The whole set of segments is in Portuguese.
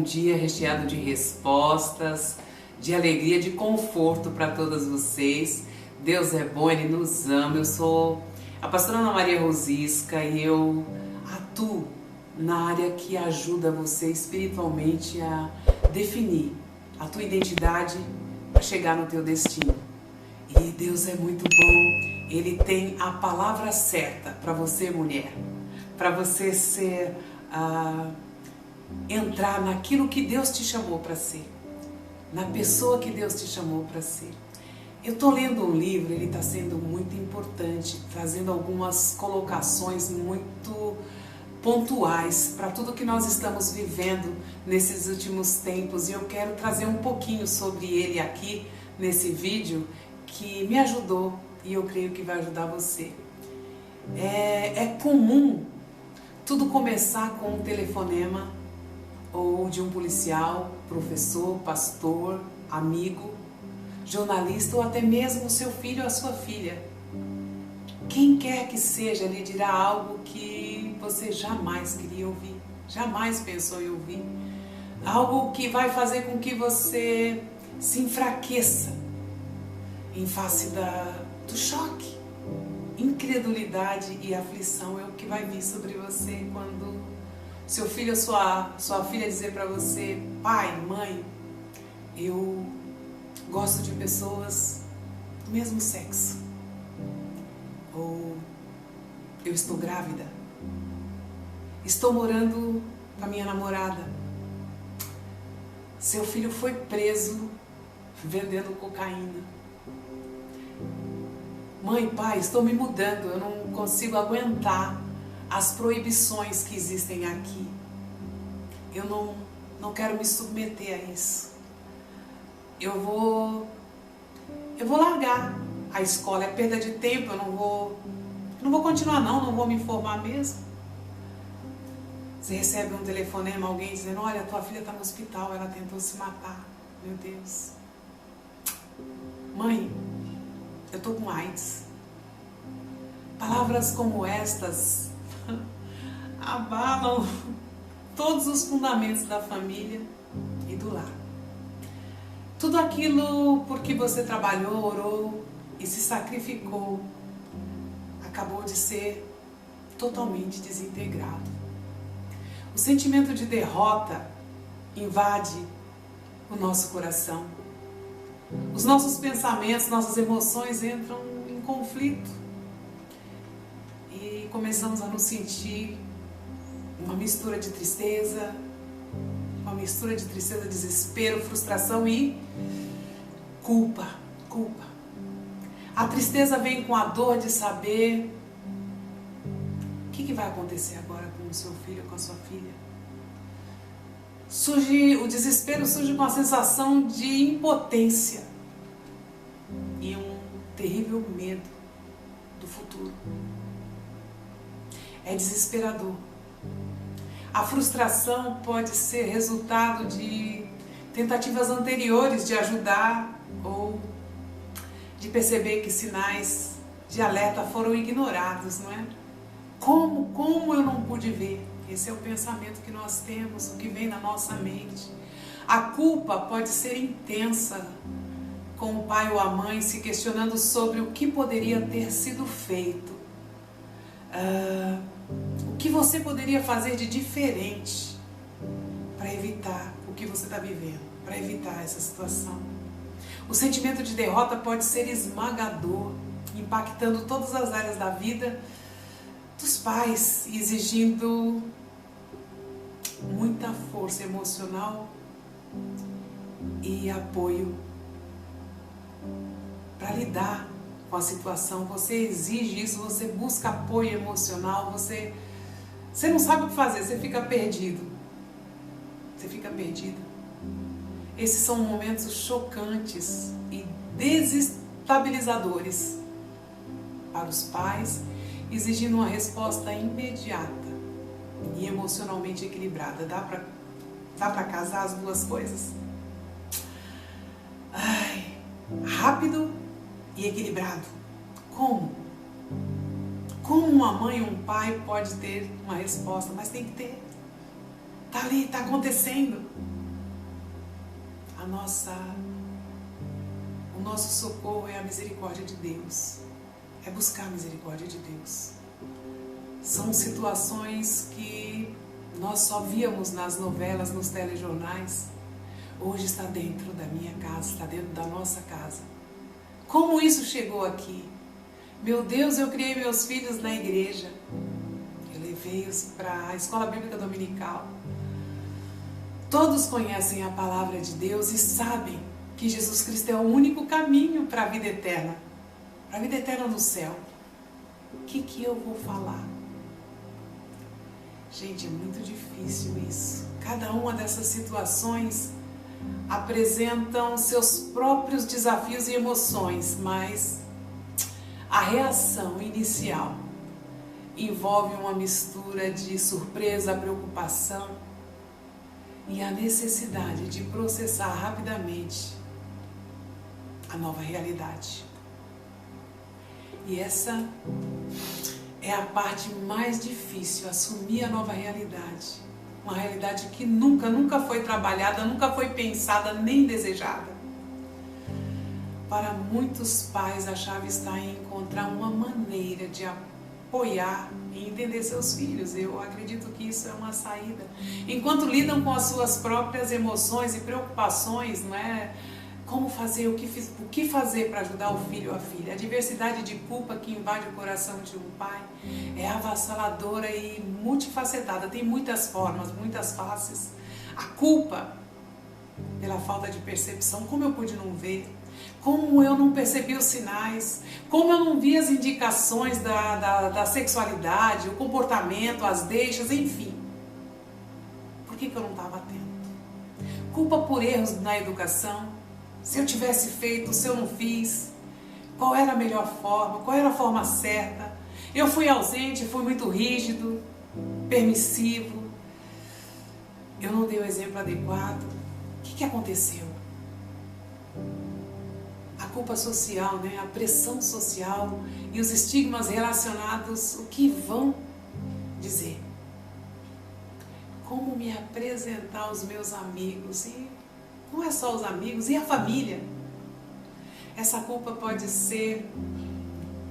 dia recheado de respostas, de alegria, de conforto para todas vocês. Deus é bom, Ele nos ama. Eu sou a pastora Ana Maria Rosisca e eu atuo na área que ajuda você espiritualmente a definir a tua identidade para chegar no teu destino. E Deus é muito bom, Ele tem a palavra certa para você, mulher, para você ser, entrar naquilo que Deus te chamou para ser, na pessoa que Deus te chamou para ser. Eu estou lendo um livro, ele está sendo muito importante, trazendo algumas colocações muito pontuais para tudo que nós estamos vivendo nesses últimos tempos, e eu quero trazer um pouquinho sobre ele aqui nesse vídeo que me ajudou e eu creio que vai ajudar você. É comum tudo começar com um telefonema ou de um policial, professor, pastor, amigo, jornalista ou até mesmo o seu filho ou a sua filha. Quem quer que seja lhe dirá algo que você jamais queria ouvir, jamais pensou em ouvir. Algo que vai fazer com que você se enfraqueça em face do choque. Incredulidade e aflição é o que vai vir sobre você quando seu filho ou sua filha dizer para você: pai, mãe, eu gosto de pessoas do mesmo sexo. Ou eu estou grávida. Estou morando com a minha namorada. Seu filho foi preso vendendo cocaína. Mãe, pai, estou me mudando, eu não consigo aguentar as proibições que existem aqui. Eu não quero me submeter a isso. Eu vou largar a escola, é perda de tempo, eu não vou continuar não vou me informar mesmo. Você recebe um telefonema, alguém dizendo: olha, tua filha está no hospital, ela tentou se matar. Meu Deus. Mãe, eu estou com AIDS. Palavras como estas abalam todos os fundamentos da família e do lar. Tudo aquilo por que você trabalhou, orou e se sacrificou acabou de ser totalmente desintegrado. O sentimento de derrota invade o nosso coração. Os nossos pensamentos, nossas emoções entram em conflito e começamos a nos sentir uma mistura de tristeza, desespero, frustração e culpa. A tristeza vem com a dor de saber o que vai acontecer agora com o seu filho, com a sua filha. O desespero surge com a sensação de impotência e um terrível medo do futuro. É desesperador. A frustração pode ser resultado de tentativas anteriores de ajudar ou de perceber que sinais de alerta foram ignorados, não é? Como eu não pude ver? Esse é o pensamento que nós temos, o que vem na nossa mente. A culpa pode ser intensa, com o pai ou a mãe se questionando sobre o que poderia ter sido feito. O que você poderia fazer de diferente para evitar o que você está vivendo, para evitar essa situação. O sentimento de derrota pode ser esmagador, impactando todas as áreas da vida dos pais, exigindo muita força emocional e apoio para lidar com a situação. Você exige isso, você busca apoio emocional, você não sabe o que fazer, você fica perdido. Esses são momentos chocantes e desestabilizadores para os pais, exigindo uma resposta imediata e emocionalmente equilibrada. Dá para casar as duas coisas? Rápido e equilibrado. Como? Como uma mãe ou um pai pode ter uma resposta? Mas tem que ter. Tá ali, tá acontecendo. o nosso socorro é a misericórdia de Deus, é buscar a misericórdia de Deus. São situações que nós só víamos nas novelas, nos telejornais. Hoje está dentro da minha casa, está dentro da nossa casa. Como isso chegou aqui? Meu Deus, eu criei meus filhos na igreja. Eu levei-os para a escola bíblica dominical. Todos conhecem a palavra de Deus e sabem que Jesus Cristo é o único caminho para a vida eterna. Para a vida eterna no céu. O que eu vou falar? Gente, é muito difícil isso. Cada uma dessas situações apresentam seus próprios desafios e emoções, mas a reação inicial envolve uma mistura de surpresa, preocupação e a necessidade de processar rapidamente a nova realidade. E essa é a parte mais difícil, assumir a nova realidade. Uma realidade que nunca foi trabalhada, nunca foi pensada nem desejada. Para muitos pais, a chave está em encontrar uma maneira de apoiar e entender seus filhos. Eu acredito que isso é uma saída. Enquanto lidam com as suas próprias emoções e preocupações, não é? Como fazer, o que fazer para ajudar o filho ou a filha? A diversidade de culpa que invade o coração de um pai é avassaladora e multifacetada. Tem muitas formas, muitas faces. A culpa pela falta de percepção, como eu pude não ver, como eu não percebi os sinais, como eu não vi as indicações da sexualidade, o comportamento, as deixas, enfim. Por que eu não estava atento? Culpa por erros na educação. Se eu tivesse feito, se eu não fiz, qual era a melhor forma, qual era a forma certa? Eu fui ausente, fui muito rígido, permissivo, eu não dei o exemplo adequado. O que aconteceu? A culpa social, né? A pressão social e os estigmas relacionados, o que vão dizer? Como me apresentar aos meus amigos? E não é só os amigos, e a família? Essa culpa pode ser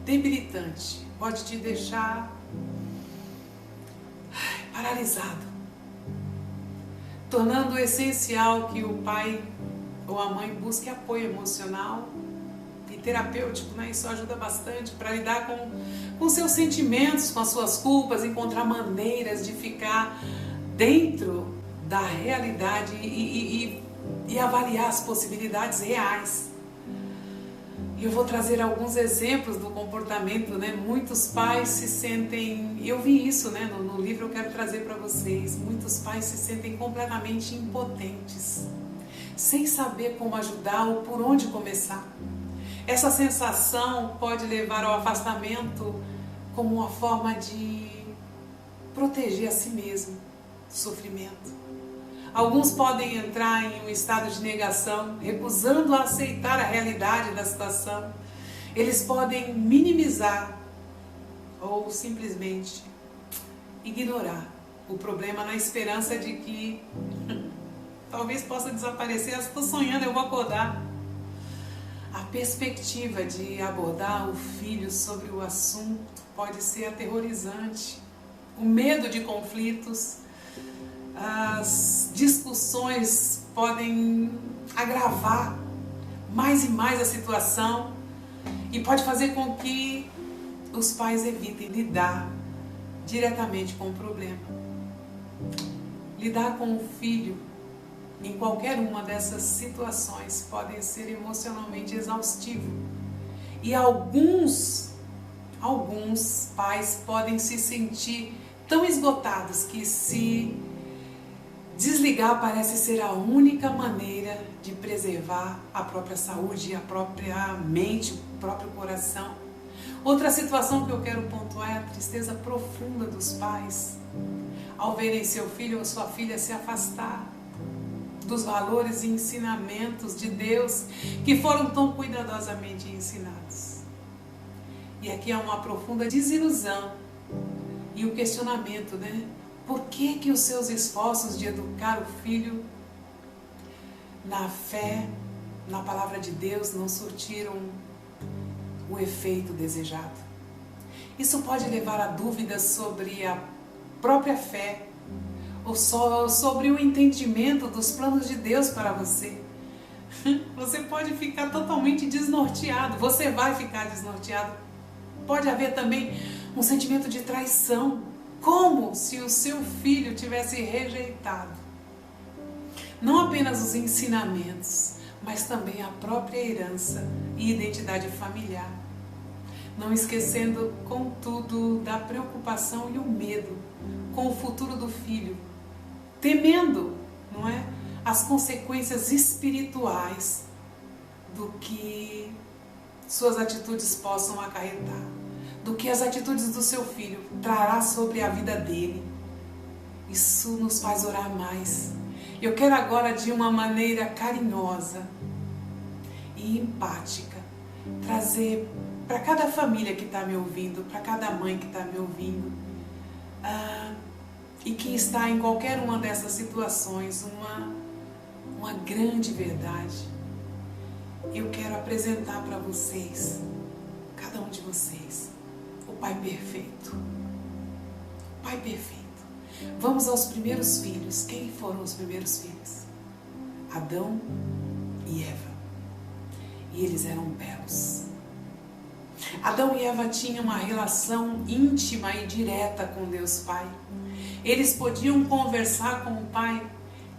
debilitante, pode te deixar paralisado, tornando essencial que o pai ou a mãe busque apoio emocional e terapêutico, né? Isso ajuda bastante para lidar com seus sentimentos, com as suas culpas, encontrar maneiras de ficar dentro da realidade e avaliar as possibilidades reais. Eu vou trazer alguns exemplos do comportamento, né? Muitos pais se sentem, eu vi isso, né? No livro eu quero trazer para vocês, muitos pais se sentem completamente impotentes, sem saber como ajudar ou por onde começar. Essa sensação pode levar ao afastamento como uma forma de proteger a si mesmo do sofrimento. Alguns podem entrar em um estado de negação, recusando a aceitar a realidade da situação. Eles podem minimizar ou simplesmente ignorar o problema na esperança de que talvez possa desaparecer. Eu estou sonhando, eu vou acordar. A perspectiva de abordar o filho sobre o assunto pode ser aterrorizante. O medo de conflitos, as discussões podem agravar mais e mais a situação e pode fazer com que os pais evitem lidar diretamente com o problema. Lidar com o filho em qualquer uma dessas situações pode ser emocionalmente exaustivo e alguns pais podem se sentir tão esgotados que se desligar parece ser a única maneira de preservar a própria saúde, a própria mente, o próprio coração. Outra situação que eu quero pontuar é a tristeza profunda dos pais ao verem seu filho ou sua filha se afastar dos valores e ensinamentos de Deus que foram tão cuidadosamente ensinados. E aqui há uma profunda desilusão e o questionamento, né? Por que os seus esforços de educar o filho na fé, na palavra de Deus, não surtiram o efeito desejado. Isso pode levar a dúvidas sobre a própria fé, ou só sobre o entendimento dos planos de Deus para você. Você pode ficar totalmente desnorteado, você vai ficar desnorteado. Pode haver também um sentimento de traição, como se o seu filho tivesse rejeitado não apenas os ensinamentos, mas também a própria herança e identidade familiar. Não esquecendo, contudo, da preocupação e o medo com o futuro do filho, temendo, não é, as consequências espirituais do que suas atitudes possam acarretar, do que as atitudes do seu filho trará sobre a vida dele. Isso nos faz orar mais. Eu quero agora, de uma maneira carinhosa e empática, trazer para cada família que está me ouvindo, para cada mãe que está me ouvindo, e que está em qualquer uma dessas situações, uma grande verdade. Eu quero apresentar para vocês, cada um de vocês, o Pai perfeito. O Pai perfeito. Vamos aos primeiros filhos. Quem foram os primeiros filhos? Adão e Eva. E eles eram belos. Adão e Eva tinham uma relação íntima e direta com Deus Pai. Eles podiam conversar com o Pai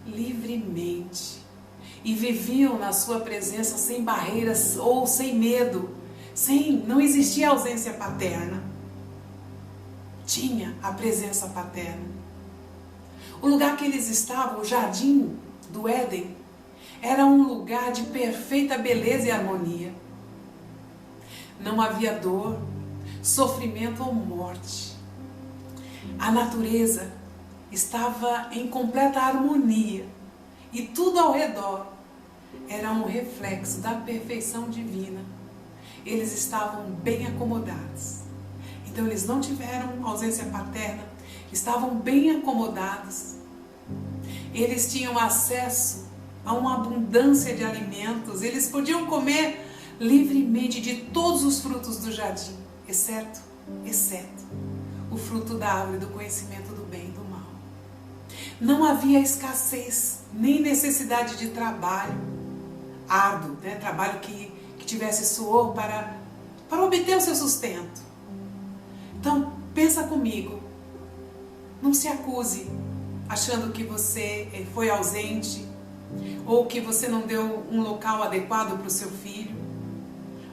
livremente e viviam na sua presença sem barreiras ou sem medo. Não existia ausência paterna. Tinha a presença paterna. O lugar que eles estavam, o jardim do Éden, era um lugar de perfeita beleza e harmonia. Não havia dor, sofrimento ou morte. A natureza estava em completa harmonia e tudo ao redor era um reflexo da perfeição divina. Eles estavam bem acomodados. Então eles não tiveram ausência paterna, estavam bem acomodados. Eles tinham acesso a uma abundância de alimentos, eles podiam comer livremente de todos os frutos do jardim, exceto o fruto da árvore do conhecimento do bem e do mal. Não havia escassez, nem necessidade de trabalho árduo, né? Trabalho que tivesse suor para obter o seu sustento. Então, pensa comigo, não se acuse achando que você foi ausente ou que você não deu um local adequado para o seu filho,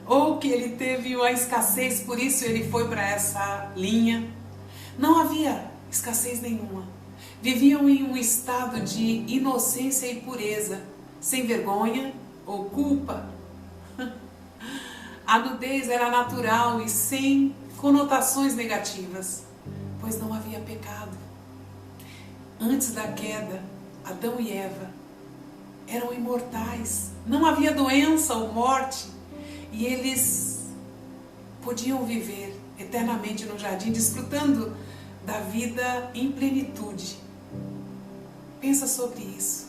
ou que ele teve uma escassez, por isso ele foi para essa linha. Não havia escassez nenhuma. Viviam em um estado de inocência e pureza, sem vergonha ou culpa. A nudez era natural e sem conotações negativas, pois não havia pecado. Antes da queda, Adão e Eva eram imortais, não havia doença ou morte, e eles podiam viver eternamente no jardim, desfrutando da vida em plenitude. Pensa sobre isso.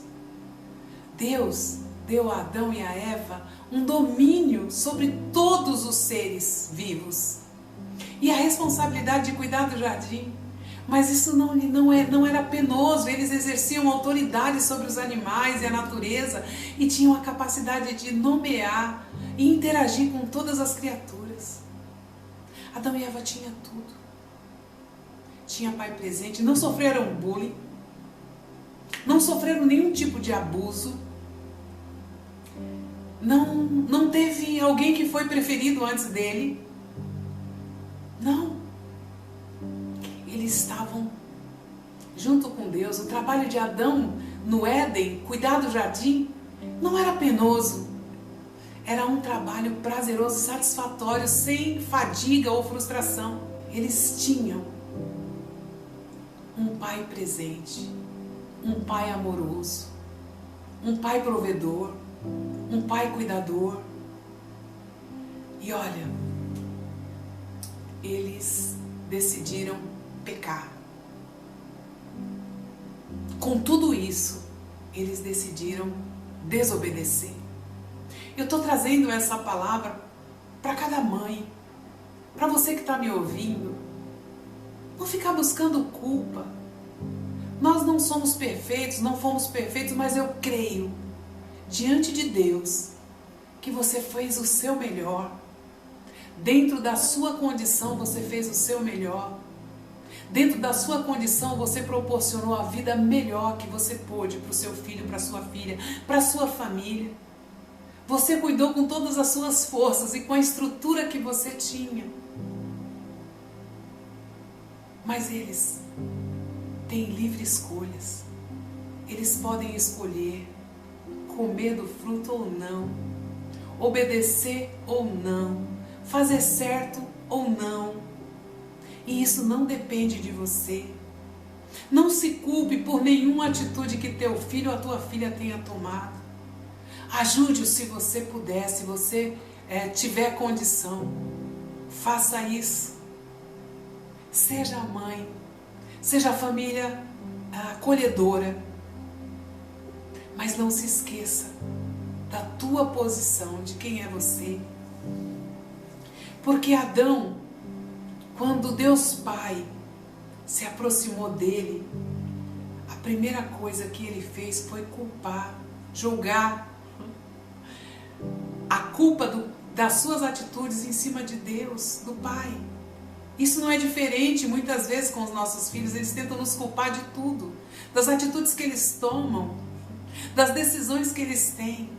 Deus deu a Adão e a Eva um domínio sobre todos os seres vivos e a responsabilidade de cuidar do jardim. Mas isso não era penoso, eles exerciam autoridade sobre os animais e a natureza e tinham a capacidade de nomear e interagir com todas as criaturas. Adão e Eva tinham tudo. Tinha pai presente, não sofreram bullying, não sofreram nenhum tipo de abuso, não teve alguém que foi preferido antes dele. Não. Eles estavam junto com Deus. O trabalho de Adão no Éden, cuidar do jardim, não era penoso. Era um trabalho prazeroso, satisfatório, sem fadiga ou frustração. Eles tinham um pai presente, um pai amoroso, um pai provedor, um pai cuidador. E olha, eles decidiram pecar. Com tudo isso, eles decidiram desobedecer. Eu estou trazendo essa palavra para cada mãe, para você que está me ouvindo. Não ficar buscando culpa. Nós não somos perfeitos, não fomos perfeitos, mas eu creio, diante de Deus, que você fez o seu melhor. Dentro da sua condição, você fez o seu melhor. Dentro da sua condição, você proporcionou a vida melhor que você pôde para o seu filho, para a sua filha, para a sua família. Você cuidou com todas as suas forças e com a estrutura que você tinha. Mas eles têm livre escolhas. Eles podem escolher comer do fruto ou não, obedecer ou não, fazer certo ou não. E isso não depende de você. Não se culpe por nenhuma atitude que teu filho ou a tua filha tenha tomado. Ajude-o se você puder, se você tiver condição. Faça isso. Seja a mãe, seja a família acolhedora. Mas não se esqueça da tua posição, de quem é você. Porque Adão, quando Deus Pai se aproximou dele, a primeira coisa que ele fez foi culpar, julgar a culpa das suas atitudes em cima de Deus, do Pai. Isso não é diferente muitas vezes com os nossos filhos. Eles tentam nos culpar de tudo, das atitudes que eles tomam, das decisões que eles têm.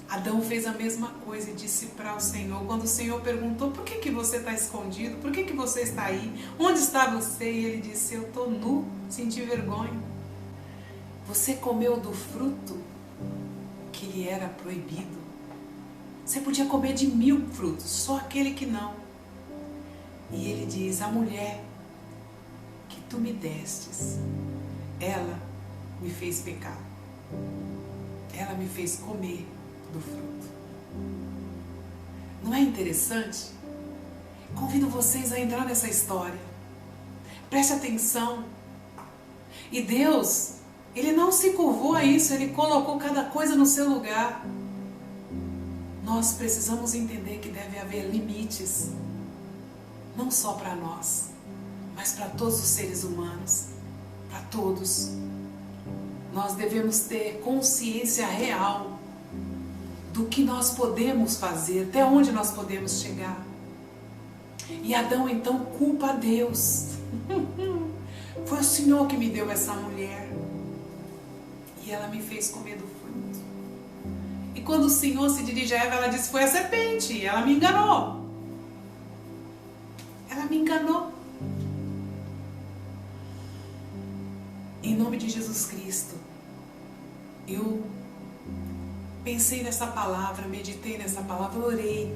Adão fez a mesma coisa e disse para o Senhor, quando o Senhor perguntou: por que você está escondido? Por que você está aí? Onde está você? E ele disse: eu estou nu, senti vergonha. Você comeu do fruto que lhe era proibido. Você podia comer de 1000 frutos, só aquele que não. E ele diz: a mulher que tu me destes, ela me fez pecar. Ela me fez comer do fruto. Não é interessante? Convido vocês a entrar nessa história. Preste atenção. E Deus, Ele não se curvou a isso, Ele colocou cada coisa no seu lugar. Nós precisamos entender que deve haver limites. Não só para nós, mas para todos os seres humanos. Para todos. Nós devemos ter consciência real do que nós podemos fazer, até onde nós podemos chegar. E Adão então culpa a Deus. Foi o Senhor que me deu essa mulher e ela me fez comer do fruto. E quando o Senhor se dirige a Eva, ela diz: foi a serpente, ela me enganou. Ela me enganou. Em nome de Jesus Cristo, eu pensei nessa palavra, meditei nessa palavra, orei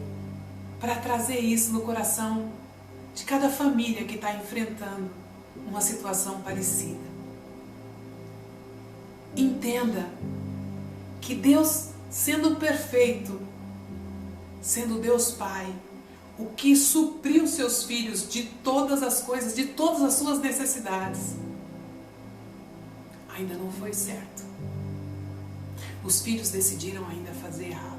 para trazer isso no coração de cada família que está enfrentando uma situação parecida. Entenda que Deus, sendo perfeito, sendo Deus Pai, o que supriu seus filhos de todas as coisas, de todas as suas necessidades, ainda não foi certo. Os filhos decidiram ainda fazer errado.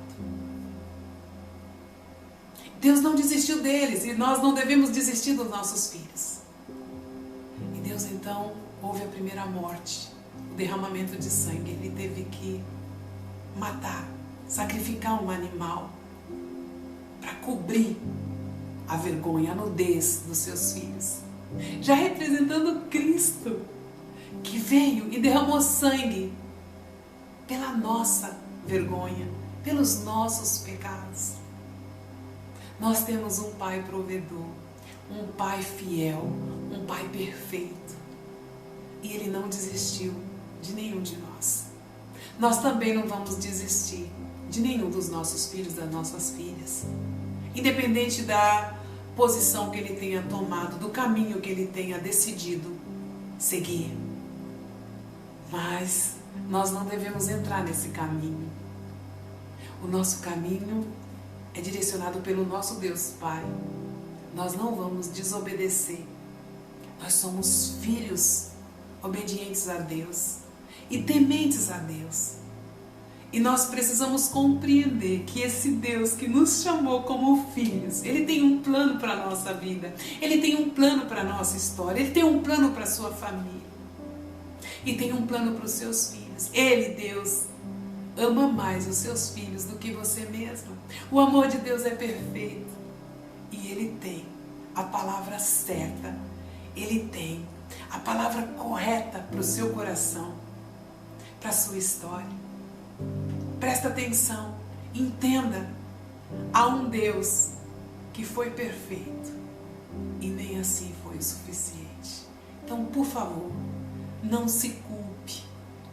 Deus não desistiu deles e nós não devemos desistir dos nossos filhos. E Deus então houve a primeira morte, o derramamento de sangue. Ele teve que matar, sacrificar um animal para cobrir a vergonha, a nudez dos seus filhos. Já representando Cristo, que veio e derramou sangue pela nossa vergonha, pelos nossos pecados. Nós temos um Pai provedor, um Pai fiel, um Pai perfeito. E Ele não desistiu de nenhum de nós. Nós também não vamos desistir de nenhum dos nossos filhos, das nossas filhas. Independente da posição que ele tenha tomado, do caminho que ele tenha decidido seguir. Mas nós não devemos entrar nesse caminho. O nosso caminho é direcionado pelo nosso Deus Pai. Nós não vamos desobedecer. Nós somos filhos obedientes a Deus e tementes a Deus. E nós precisamos compreender que esse Deus que nos chamou como filhos, Ele tem um plano para a nossa vida. Ele tem um plano para a nossa história. Ele tem um plano para a sua família. E tem um plano para os seus filhos. Ele, Deus, ama mais os seus filhos do que você mesma. O amor de Deus é perfeito. E Ele tem a palavra certa. Ele tem a palavra correta para o seu coração, para a sua história. Presta atenção, entenda, há um Deus que foi perfeito e nem assim foi o suficiente. Então, por favor, não se culpe,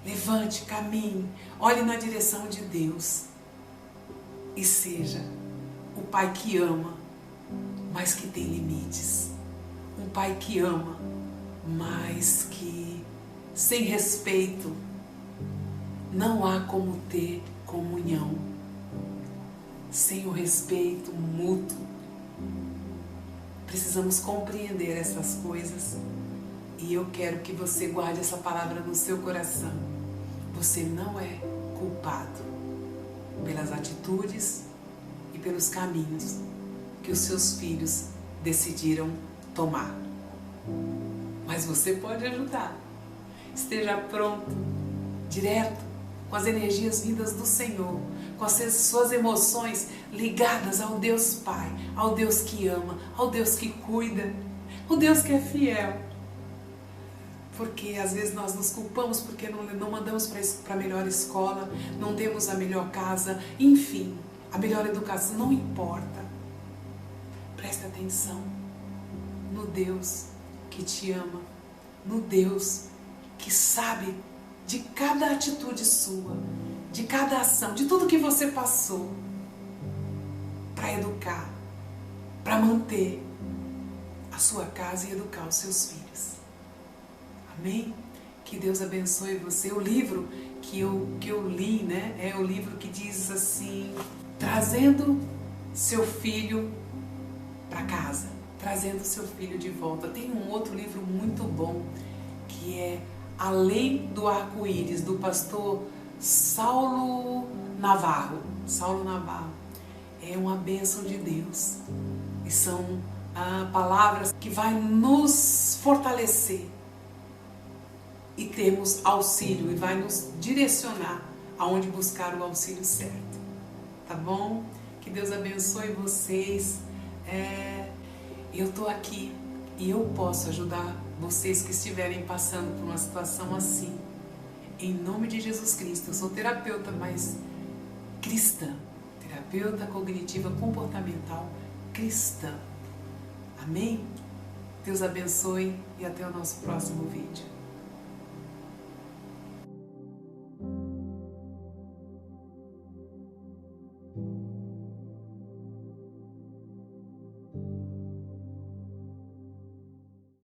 levante, caminhe, olhe na direção de Deus e seja o Pai que ama, mas que tem limites. Um Pai que ama, mas que sem respeito não há como ter comunhão. Sem o respeito mútuo. Precisamos compreender essas coisas e eu quero que você guarde essa palavra no seu coração. Você não é culpado pelas atitudes e pelos caminhos que os seus filhos decidiram tomar. Mas você pode ajudar. Esteja pronto, direto, com as energias vindas do Senhor, com as suas emoções ligadas ao Deus Pai, ao Deus que ama, ao Deus que cuida, o Deus que é fiel. Porque às vezes nós nos culpamos porque não mandamos para a melhor escola, não temos a melhor casa, enfim, a melhor educação, não importa. Presta atenção no Deus que te ama, no Deus que sabe de cada atitude sua, de cada ação, de tudo que você passou para educar, para manter a sua casa e educar os seus filhos. Amém? Que Deus abençoe você. O livro que eu li, né, é o livro que diz assim, trazendo seu filho para casa, trazendo seu filho de volta. Tem um outro livro muito bom que é Além do Arco-Íris, do pastor Saulo Navarro. Saulo Navarro. É uma bênção de Deus. E são palavras que vai nos fortalecer e termos auxílio e vai nos direcionar aonde buscar o auxílio certo. Tá bom? Que Deus abençoe vocês. Eu estou aqui e eu posso ajudar vocês que estiverem passando por uma situação assim. Em nome de Jesus Cristo. Eu sou terapeuta, mas cristã. Terapeuta cognitiva comportamental cristã. Amém? Deus abençoe e até o nosso próximo vídeo.